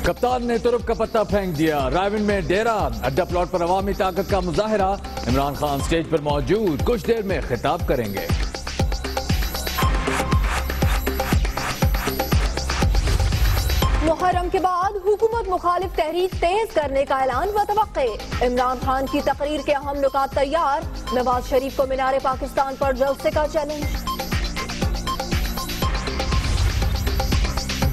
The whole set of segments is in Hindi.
कप्तान ने तुरुप का पत्ता फेंक दिया। रायविंड में डेरा अड्डा प्लॉट पर अवामी ताकत का मुजाहरा। इमरान खान स्टेज पर मौजूद, कुछ देर में खिताब करेंगे। मुहर्रम के बाद हुकूमत मुखालिफ तहरीक तेज करने का ऐलान वतवक्के। इमरान खान की तकरीर के अहम नुकात तैयार। नवाज शरीफ को मीनार पाकिस्तान पर जलसे का चैलेंज।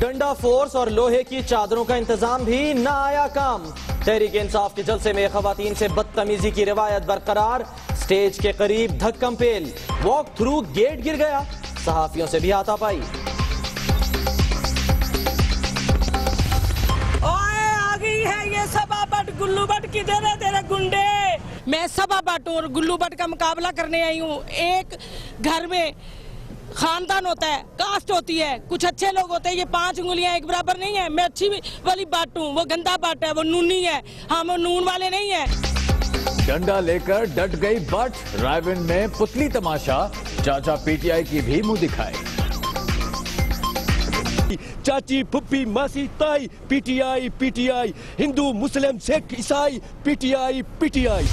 डंडा फोर्स और लोहे की चादरों का इंतजाम भी न आया काम। तहरीक इंसाफ के जलसे में खवातीन से बदतमीजी की रिवायत बरकरार। स्टेज के करीब धक्कम पेल, वॉक थ्रू गेट गिर गया, सहाफियों से भी हाथापाई। सभा बट गुल्लू बट किधर है तेरे गुंडे? मैं सभा बट और गुल्लू बट का मुकाबला करने आई हूँ। एक घर में खानदान होता है, कास्ट होती है, कुछ अच्छे लोग होते हैं। ये 5 उंगलियां एक बराबर नहीं है। मैं अच्छी वाली बाट हूँ, वो गंदा बाट है, वो नूनी है, हम नून वाले नहीं है। डंडा लेकर डट गई बट। रायविंड में पुतली तमाशा, चाचा पीटीआई की भी मुंह दिखाए। चाची फुप्पी मासी ताई पीटीआई पीटीआई, हिंदू मुस्लिम सिख ईसाई पीटीआई पीटीआई।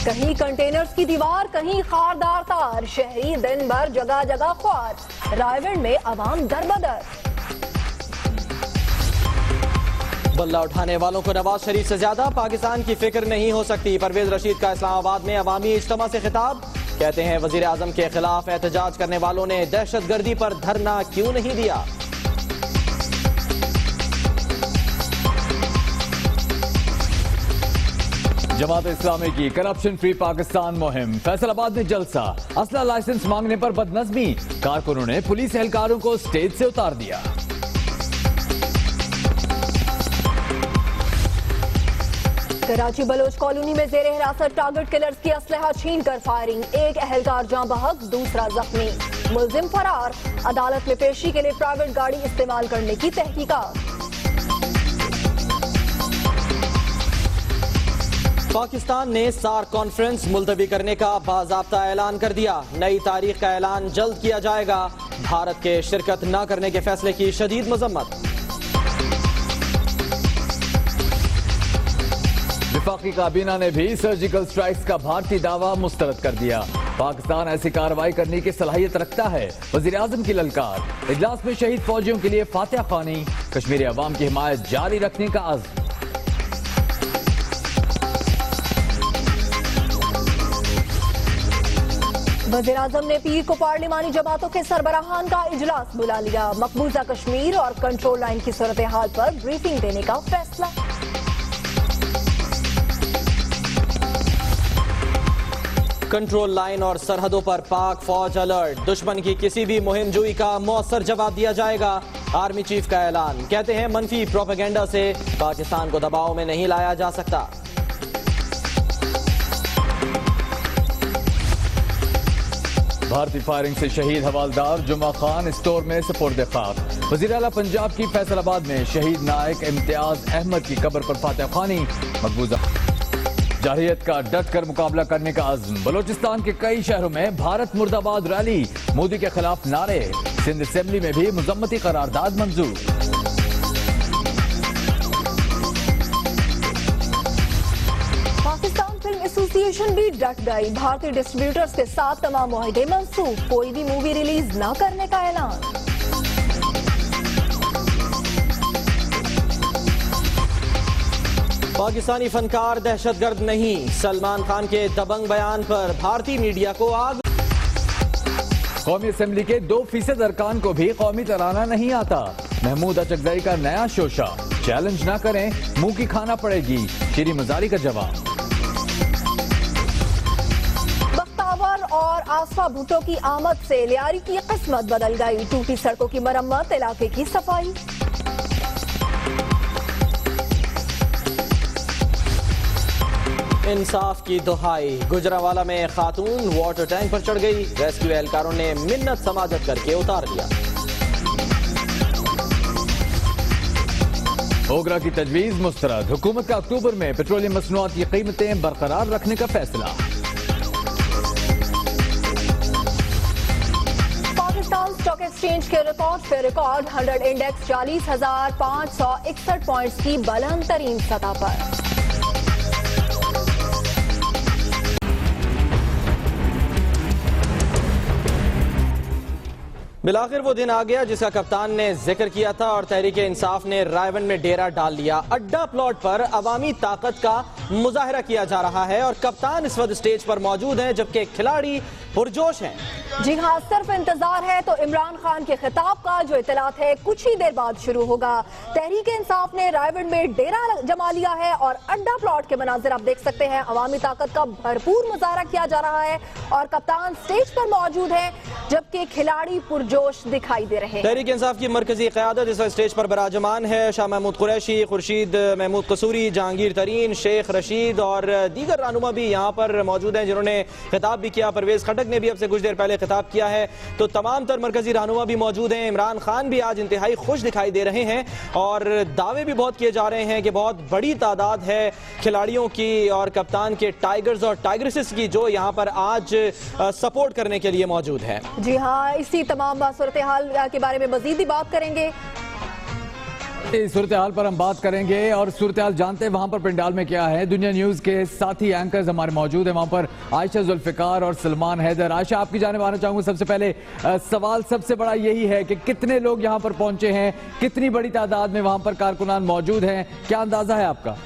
कहीं कंटेनर्स की दीवार, कहीं खारदार तार, शहरी दिन भर जगह जगह ख्वार। रायविंड में अवाम दरबदर। बल्ला उठाने वालों को नवाज शरीफ से ज्यादा पाकिस्तान की फिक्र नहीं हो सकती। परवेज रशीद का इस्लामाबाद में अवामी इज्तिमा से खिताब। कहते हैं वजीर आजम के खिलाफ एहतजाज करने वालों ने दहशतगर्दी पर धरना क्यों नहीं दिया। जमात इस्लामी की करप्शन फ्री पाकिस्तान मुहिम। फैसलाबाद में जलसा, असला लाइसेंस मांगने पर बदनज़मी। कारकुनों ने पुलिस एहलकारों को स्टेज से उतार दिया। कराची बलोच कॉलोनी में जेर हिरासत टारगेट किलर्स की असलहा छीन कर फायरिंग। एक एहलकार जाँ बहक, दूसरा जख्मी, मुलजिम फरार। अदालत में पेशी के लिए प्राइवेट गाड़ी इस्तेमाल करने की तहकीकात। पाकिस्तान ने सार्क कॉन्फ्रेंस मुलतवी करने का बाज़ाब्ता ऐलान कर दिया। नई तारीख का ऐलान जल्द किया जाएगा। भारत के शिरकत न करने के फैसले की शदीद मजम्मत। विफाकी काबीना ने भी सर्जिकल स्ट्राइक्स का भारतीय दावा मुस्तरद कर दिया। पाकिस्तान ऐसी कार्रवाई करने की सलाहियत रखता है। वजीर आजम की ललकार। इजलास में शहीद फौजियों के लिए फातिहा ख्वानी। कश्मीरी अवाम की हिमायत जारी रखने का अज़्म। वज़ीर आज़म ने पीर को पार्लिमानी जमातों के सरबराहान का इजलास बुला लिया। मकबूजा कश्मीर और कंट्रोल लाइन की सूरत हाल पर ब्रीफिंग देने का फैसला। कंट्रोल लाइन और सरहदों पर पाक फौज अलर्ट। दुश्मन की किसी भी मुहिमजोई का मौसर जवाब दिया जाएगा। आर्मी चीफ का ऐलान। कहते हैं मनफी प्रोपेगेंडा से पाकिस्तान को दबाव में नहीं लाया जा सकता। भारतीय फायरिंग से शहीद हवालदार जुमा खान स्टोर में सुपुर्द खाक। वज़ीर आला पंजाब की फैसलाबाद में शहीद नायक इम्तियाज अहमद की कब्र पर फातिहा ख्वानी। मकबूजा जाहिलियत का डट कर मुकाबला करने का अज़्म। बलोचिस्तान के कई शहरों में भारत मुर्दाबाद रैली, मोदी के खिलाफ नारे। सिंध असेंबली में भी मुज़म्मती करारदाद मंजूर। एसोसिएशन भी डट गई। भारतीय डिस्ट्रीब्यूटर्स के साथ तमाम मुआहदे मंसूख। कोई भी मूवी रिलीज न करने का ऐलान। पाकिस्तानी फनकार दहशतगर्द नहीं। सलमान खान के दबंग बयान पर भारतीय मीडिया को आग। कौमी असेंबली के 2% अरकान को भी कौमी तराना नहीं आता। महमूद अचकजई का नया शोशा। चैलेंज ना करें, मुंह की खाना पड़ेगी। श्री मजारी का जवाब। और आसफा भुट्टो की आमद से लियारी की किस्मत बदल गई। टूटी सड़कों की मरम्मत, इलाके की सफाई। इंसाफ की दुहाई। गुजरावाला में खातून वाटर टैंक पर चढ़ गई। रेस्क्यू एहलकारों ने मिन्नत समाजत करके उतार दिया। ओगरा की तजवीज मुस्तरद। हुकूमत का अक्टूबर में पेट्रोलियम मसनूआत की कीमतें बरकरार रखने का फैसला। स्टॉक एक्सचेंज के रिकॉर्ड पे रिकॉर्ड 100 इंडेक्स 40,561 पॉइंट्स की बुलंद तरीन सतह पर। बिलाखिर वो दिन आ गया जिसका कप्तान ने जिक्र किया था और तहरीक इंसाफ ने रायवंड में डेरा डाल लिया। अड्डा प्लॉट पर अवामी ताकत का मुजाहरा किया जा रहा है और कप्तान इस वक्त स्टेज पर मौजूद हैं जबकि खिलाड़ी पुरजोश हैं। जी हाँ, सिर्फ इंतजार है तो इमरान खान के खिताब का, जो इतलात है कुछ ही देर बाद शुरू होगा। तहरीक इंसाफ ने रायवंड में डेरा जमा लिया है और अड्डा प्लॉट के मनाजिर आप देख सकते हैं। अवामी ताकत का भरपूर मुजाहरा किया जा रहा है और कप्तान स्टेज पर मौजूद है जबकि खिलाड़ी पुरजोश दिखाई दे रहे हैं। तहरीक इंसाफ की मरकजी क़यादत इस स्टेज पर बराजमान है। शाह महमूद कुरैशी, खुर्शीद महमूद कसूरी, जहांगीर तरीन, शेख रशीद और दीगर रहनुमा भी यहाँ पर मौजूद हैं जिन्होंने खिताब भी किया। परवेज खटक ने भी अब से कुछ देर पहले खिताब किया है। तो तमाम तर मरकजी रहनुमा भी मौजूद हैं। इमरान खान भी आज इंतहाई खुश दिखाई दे रहे हैं और दावे भी बहुत किए जा रहे हैं कि बहुत बड़ी तादाद है खिलाड़ियों की और कप्तान के टाइगर्स और टाइग्रेसेस की जो यहाँ पर आज सपोर्ट करने के लिए मौजूद है। जी हाँ, इसी तमाम सूरत हाल के बारे में मजीद भी बात करेंगे। सूरत हाल पर हम बात करेंगे और सूरत हाल जानते हैं वहां पर पंडाल में क्या है। दुनिया न्यूज के साथी एंकर्स हमारे मौजूद हैं वहां पर, आयशा जुल्फिकार और सलमान हैदर। आयशा, आपकी जानिब आना चाहूंगा। सबसे पहले सवाल सबसे बड़ा यही है कि कितने लोग यहां पर पहुंचे हैं, कितनी बड़ी तादाद में वहां पर कारकुनान मौजूद हैं, क्या अंदाजा है आपका?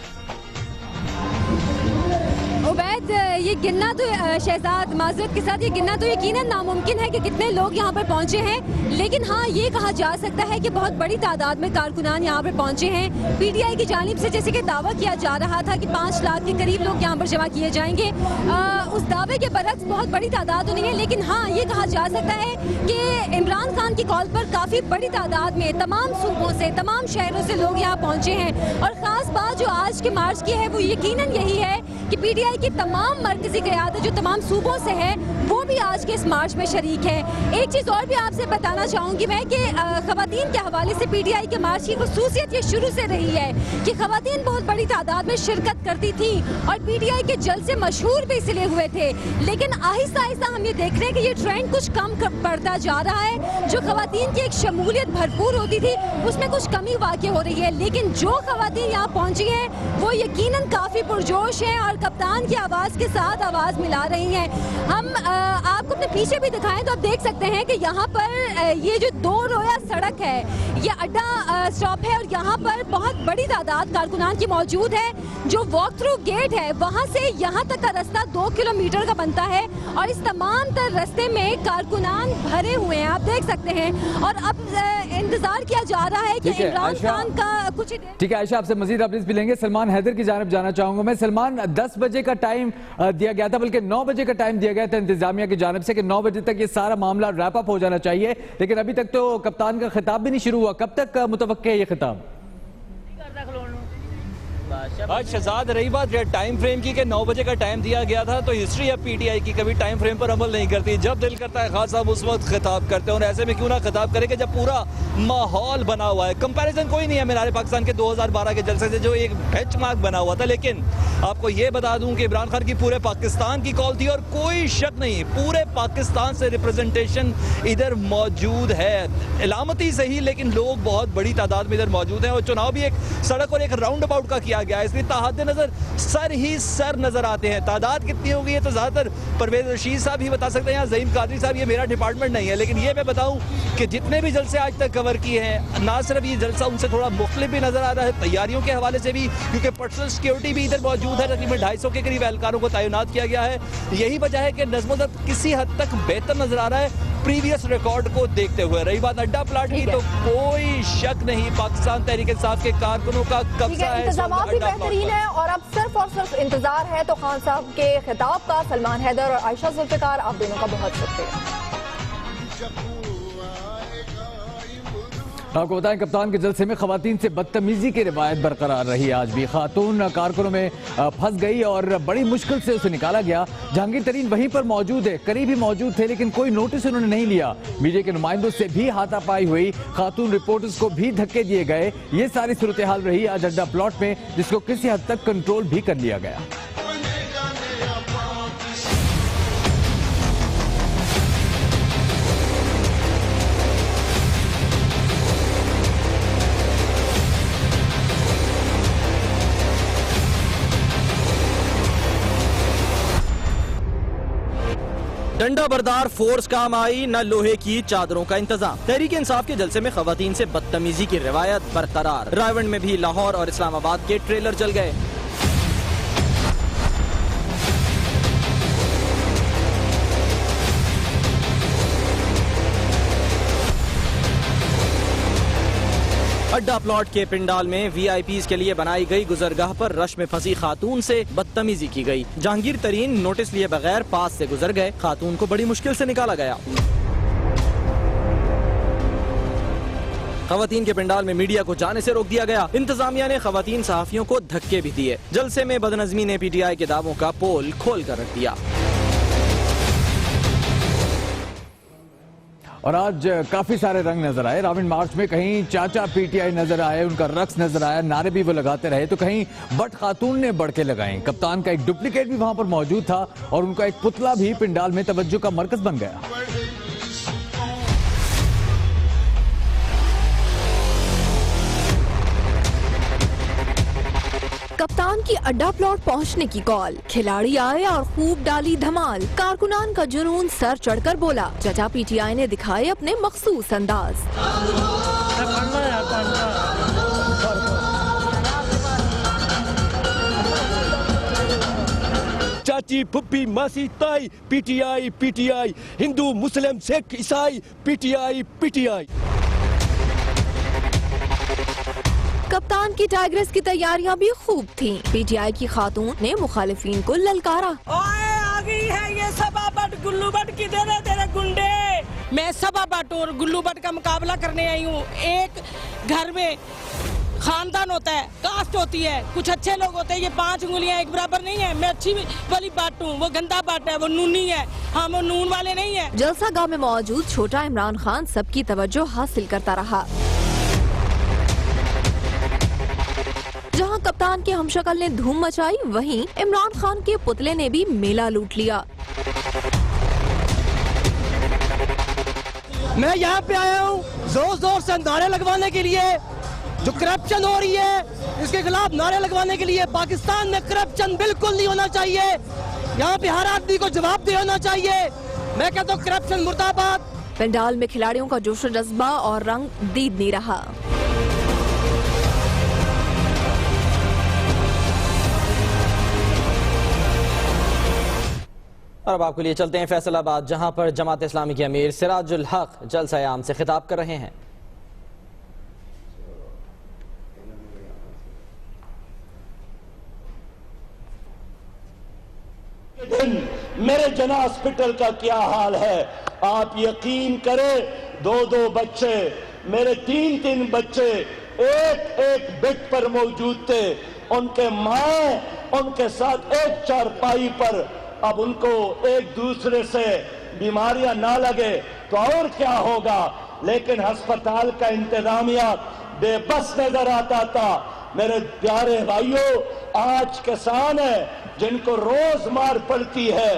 उबैद, ये गिनना तो शहजाद माजरत के साथ ये गिनना तो यकीनन नामुमकिन है कि कितने लोग यहाँ पर पहुँचे हैं, लेकिन हाँ ये कहा जा सकता है कि बहुत बड़ी तादाद में कारकुनान यहाँ पर पहुँचे हैं। पीटीआई की जानिब से जैसे कि दावा किया जा रहा था कि 5 लाख के करीब लोग यहाँ पर जमा किए जाएंगे, उस दावे के बरक्स बहुत बड़ी तादाद तो नहीं है, लेकिन हाँ ये कहा जा सकता है कि इमरान खान की कॉल पर काफ़ी बड़ी तादाद में तमाम सूबों से, तमाम शहरों से लोग यहाँ पहुँचे हैं। और ख़ास बात जो आज के मार्च की है वो यकीनन यही है कि पीटीआई की तमाम मरकजी क़यादत जो तमाम सूबों से है वो भी आज के इस मार्च में शरीक है। एक चीज़ और भी आपसे बताना चाहूँगी मैं कि ख़वातीन के हवाले से पीटीआई के मार्च की खुसूसियत ये शुरू से रही है कि ख़वातीन बहुत बड़ी तादाद में शिरकत करती थी और पीटीआई के जलसे मशहूर भी इसलिए हुए थे, लेकिन आहिस्ता आहिस्ता हम ये देख रहे हैं कि ये ट्रेंड कुछ कम पड़ता जा रहा है। जो ख़वातीन की एक शमूलियत भरपूर होती थी उसमें कुछ कमी वाक़ई हो रही है, लेकिन जो ख़वातीन यहाँ पहुँची हैं वो यकीनन काफ़ी पुरजोश हैं और कप्तान की आवाज़ के साथ आवाज़ मिला रही हैं। हम आपको अपने पीछे भी दिखाएं तो आप देख सकते हैं कि यहाँ पर ये जो 2 रोया सड़क है ये अड्डा स्टॉप है और यहाँ पर बहुत बड़ी तादाद कारकुनान की मौजूद है। जो वॉक थ्रू गेट है वहाँ से यहाँ तक का रास्ता 2 किलोमीटर का बनता है और इस तमाम तर रास्ते में कारकुनान भरे हुए हैं, आप देख सकते हैं। और अब इंतजार किया जा रहा है कि इमरान खान का कुछ ठीक है आयशा, आपसे मजीद अपडेट्स भी लेंगे। सलमान हैदर की जानिब जाना चाहूंगा मैं। सलमान, 10 बजे का टाइम दिया गया था, बल्कि 9 बजे का टाइम दिया गया था इंतजामिया की जानिब से कि 9 बजे तक ये सारा मामला रैप अप हो जाना चाहिए, लेकिन अभी तक तो कप्तान का खिताब भी नहीं शुरू हुआ। कब तक मुतवक्के है ये खिताब? आज शहजाद, रही बात टाइम फ्रेम की कि 9 बजे का टाइम दिया गया था, तो हिस्ट्री अब पीटीआई की कभी टाइम फ्रेम पर अमल नहीं करती। जब दिल करता है खास साहब उस वक्त खिताब करते हैं और ऐसे में क्यों ना खिताब करें कि जब पूरा माहौल बना हुआ है। कंपैरिजन कोई नहीं है मीनार पाकिस्तान के 2012 के जलसे से जो एक बेंचमार्क बना हुआ था, लेकिन आपको ये बता दूं कि इमरान खान की पूरे पाकिस्तान की कॉल थी और कोई शक नहीं पूरे पाकिस्तान से रिप्रेजेंटेशन इधर मौजूद है। इलामती सही लेकिन लोग बहुत बड़ी तादाद में इधर मौजूद हैं और चुनाव भी एक सड़क और एक राउंड अबाउट का किया गया है, इसलिए ताहद नजर सर ही सर नजर आते हैं। तादाद कितनी होगी ये तो ज्यादातर परवेज रशीद साहब ही बता सकते हैं या ज़हीम कादरी साहब, ये मेरा डिपार्टमेंट नहीं है, लेकिन ये मैं बताऊं कि जितने भी जलसे आज तक कवर किए हैं, ना सिर्फ ये जलसा उनसे थोड़ा मुख्तलिफ भी नजर आ रहा है तैयारियों के हवाले से भी, क्योंकि पर्सनल सिक्योरिटी भी इधर मौजूद है। तकरीबन 250 के करीब एहलकारों को तैनात किया गया है। यही वजह है कि नज़्म-ओ-ज़ब्त किसी हद तक बेहतर नजर आ रहा है प्रीवियस रिकॉर्ड को देखते हुए। रही बात अड्डा प्लाट की, तो कोई शक नहीं पाकिस्तान तहरीक इंसाफ के कारकुनों का कब्जा है। इंतजाम भी बेहतरीन है और अब सिर्फ और सिर्फ इंतजार है तो खान साहब के खिताब का। सलमान हैदर और आयशा जुल्फिकार, आप दोनों का बहुत शुक्रिया। आपको बताएं कप्तान के जलसे में खवातीन से बदतमीजी की रिवायत बरकरार रही। आज भी खातून कारकुनों में फंस गई और बड़ी मुश्किल से उसे निकाला गया। जहांगीर तरीन वहीं पर मौजूद है, करीब ही मौजूद थे, लेकिन कोई नोटिस उन्होंने नहीं लिया। मीडिया के नुमाइंदों से भी हाथापाई हुई, खातून रिपोर्टर्स को भी धक्के दिए गए। ये सारी सूरत हाल रही आज अड्डा प्लॉट में, जिसको किसी हद तक कंट्रोल भी कर लिया गया। डंडा बरदार फोर्स काम आई, न लोहे की चादरों का इंतजाम। तहरीक इंसाफ के जलसे में खवातीन से बदतमीजी की रिवायत बरकरार। रायवंड में भी लाहौर और इस्लामाबाद के ट्रेलर जल गए। अड्डा प्लॉट के पिंडाल में वीआईपीज के लिए बनाई गई गुजरगाह पर रश में फंसी खातून से बदतमीजी की गई। जहांगीर तरीन नोटिस लिए बगैर पास से गुजर गए। खातून को बड़ी मुश्किल से निकाला गया। खवातीन के पिंडाल में मीडिया को जाने से रोक दिया गया। इंतजामिया ने खवातीन सहाफियों को धक्के भी दिए। जलसे में बदनज़मी ने पीटीआई के दावों का पोल खोल कर रख दिया। और आज काफी सारे रंग नजर आए। रावण मार्च में कहीं चाचा पीटीआई नजर आए, उनका रक्स नजर आया, नारे भी वो लगाते रहे, तो कहीं बट खातून ने बढ़ के लगाए। कप्तान का एक डुप्लीकेट भी वहां पर मौजूद था और उनका एक पुतला भी पिंडाल में तवज्जो का मरकज बन गया। कप्तान की अड्डा प्लॉट पहुंचने की कॉल, खिलाड़ी आए और खूब डाली धमाल। कारकुनान का जुनून सर चढ़कर बोला। चचा पीटीआई ने दिखाए अपने मखसूस अंदाज। चाची फुप्पी मासी ताई पीटीआई पीटीआई, हिंदू मुस्लिम सिख ईसाई पीटीआई पीटीआई। कप्तान की टाइग्रेस की तैयारियां भी खूब थीं। पीटीआई की खातून ने मुखालिफिन को ललकारा। ओए आ गई है ये सबा बट गुल्लू बट किधर है तेरे गुंडे। मैं सबा बट और गुल्लू बट का मुकाबला करने आई हूँ। एक घर में खानदान होता है, कास्ट होती है, कुछ अच्छे लोग होते हैं। ये 5 उंगलियां एक बराबर नहीं है। मैं अच्छी वाली बाट हूँ, वो गंदा बाट है, वो नूनी है, हम वो नून वाले नहीं है। जलसा गाह में मौजूद छोटा इमरान खान सबकी तवज्जो हासिल करता रहा। जहां कप्तान के हमशक्ल ने धूम मचाई, वहीं इमरान खान के पुतले ने भी मेला लूट लिया। मैं यहाँ पे आया हूँ जोर जोर से नारे लगवाने के लिए। जो करप्शन हो रही है इसके खिलाफ नारे लगवाने के लिए। पाकिस्तान में करप्शन बिल्कुल नहीं होना चाहिए। यहाँ पे हर आदमी को जवाबदेह होना चाहिए। मैं कहता हूँ करप्शन मुर्दाबाद। पंडाल में खिलाड़ियों का जोश और जज्बा और रंग दीद नहीं रहा। और अब आपके लिए चलते हैं फैसलाबाद, जहां पर जमात इस्लामी के अमीर सिराजुल हक जलसा आम से खिताब कर रहे हैं। दिन मेरे जना हॉस्पिटल का क्या हाल है आप यकीन करें। 2 बच्चे, मेरे 3 बच्चे एक बेड पर मौजूद थे। उनके माँ उनके साथ एक चारपाई पर। अब उनको एक दूसरे से बीमारियां ना लगे तो और क्या होगा। लेकिन अस्पताल का इंतजामिया बेबस नजर आता था। मेरे प्यारे भाइयों, आज किसान है जिनको रोज मार पड़ती है।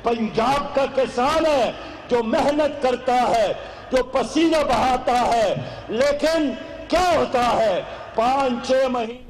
पंजाब का किसान है जो मेहनत करता है, जो पसीना बहाता है, लेकिन क्या होता है 5-6 महीने।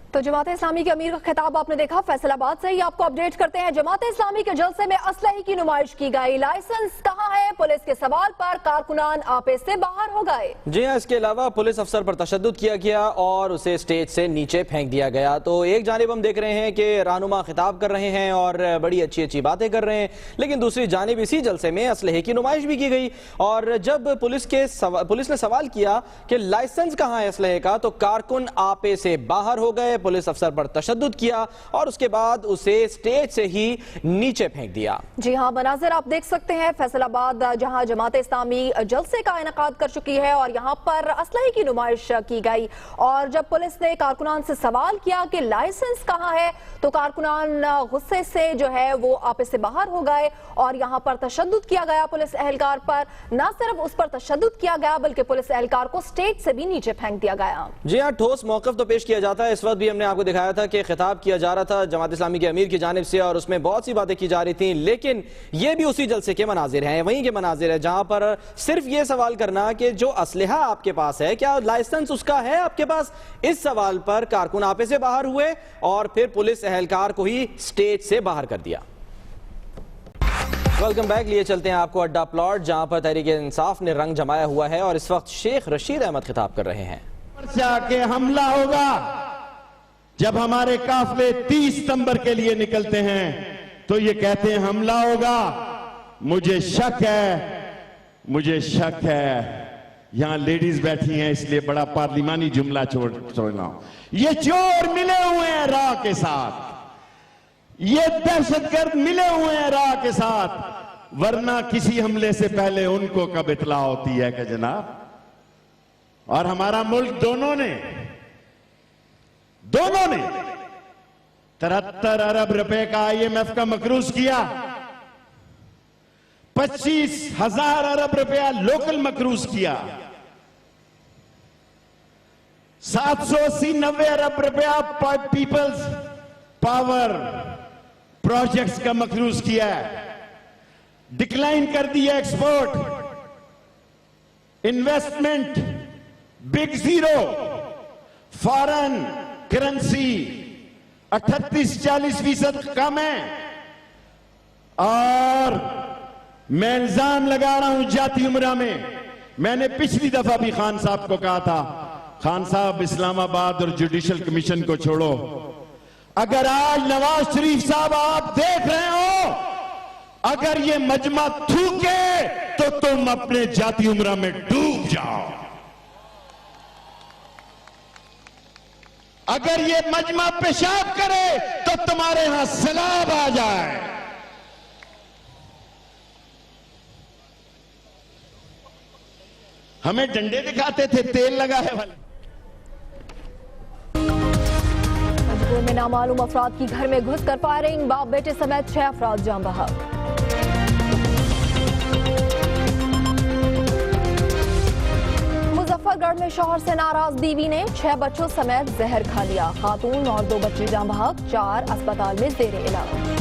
तो जमात इस्लामी के अमीर का खिताब आपने देखा। फैसलाबाद से ही आपको अपडेट करते हैं। जमात इस्लामी के जलसे में असलहे की नुमाइश की गई। लाइसेंस कहां है, पुलिस के सवाल पर कारकुनान आपे से बाहर हो गए। जी हाँ, इसके अलावा पुलिस अफसर पर तशद्दुद किया गया और उसे स्टेज से नीचे फेंक दिया गया। तो एक जानिब हम देख रहे हैं कि रहनुमा खिताब कर रहे हैं और बड़ी अच्छी अच्छी बातें कर रहे हैं, लेकिन दूसरी जानिब इसी जलसे में असलहे की नुमाइश भी की गई। और जब पुलिस ने सवाल किया कि लाइसेंस कहाँ है असलहे का, तो कारकुन आपे से बाहर हो गए। पुलिस अफसर पर तशद्दुद किया और उसके बाद उसे स्टेज से ही नीचे फेंक दिया। जी हाँ, मनाजिर आप देख सकते हैं फैसलाबाद, जहां जमात इस्लामी जलसे का इनेकाद कर चुकी है और यहाँ पर असलहे की नुमाइश की गई। और जब पुलिस ने कारकुनान से सवाल किया कि लाइसेंस कहाँ है, तो कारकुनान गुस्से से जो है वो आपे से बाहर हो गए और यहाँ पर तशद्दुद किया गया पुलिस एहलकार पर। न सिर्फ उस पर तशद्दुद किया गया बल्कि पुलिस एहलकार को स्टेज से भी नीचे फेंक दिया गया। जी हाँ, ठोस मौक़िफ़ तो पेश किया जाता है। इस वक्त भी हमने आपको दिखाया था कि खिताब किया जा रहा था जमात इस्लामी के अमीर की जानिब से और उसमें बहुत सी बातें की जा रही थी, लेकिन ये भी उसी जलसे के मनाजिर हैं, वहीं के मनाजिर है जहां पर सिर्फ ये सवाल करना कि जो असलहा आपके पास है क्या लाइसेंस उसका है आपके पास, इस सवाल पर कारकुन आपे से बाहर हुए और फिर पुलिस एहलकार को ही स्टेज से बाहर कर दिया। Welcome back. लिए चलते हैं आपको अड्डा प्लॉट, जहां पर तहरीक इंसाफ ने रंग जमाया हुआ है और इस वक्त शेख रशीद अहमद खिताब कर रहे हैं। के हमला होगा। जब हमारे काफले 30 सितंबर के लिए निकलते हैं तो ये कहते हैं हमला होगा। मुझे शक है यहां लेडीज बैठी हैं इसलिए बड़ा पार्लिमानी जुमला छोड़ना। ये चोर मिले हुए हैं राह के साथ, ये दहशतगर्द मिले हुए हैं राह के साथ, वरना किसी हमले से पहले उनको कब इत्तला होती है कि जनाब। और हमारा मुल्क दोनों ने 73 अरब रुपए का IMF का मकरूज किया, 25,000 अरब रुपया लोकल मकरूज किया, 780-90 अरब रुपया पीपल्स पावर प्रोजेक्ट्स का मकरूज किया, डिक्लाइन कर दिया export, investment big zero, foreign currency 38-40% कम है। और मैं इल्जाम लगा रहा हूं जाती उम्रा में। मैंने पिछली दफा भी खान साहब को कहा था, खान साहब इस्लामाबाद और जुडिशल कमीशन को छोड़ो, अगर आज नवाज शरीफ साहब आप देख रहे हो, अगर ये मजमा थूके तो तुम अपने जाती उम्रा में डूब जाओ। अगर ये मजमा पेशाब करे तो तुम्हारे यहां सैलाब आ जाए। हमें डंडे दिखाते थे तेल लगाए वाले। मजबूर में नामालूम अफराद की घर में घुसकर फायरिंग, बाप बेटे समेत 6 अफराद जान बहक। मुजफ्फरगढ़ में शौहर से नाराज बीवी ने 6 बच्चों समेत जहर खा लिया। खातून और 2 बच्चे जान बहक, 4 अस्पताल में जेर इलाज।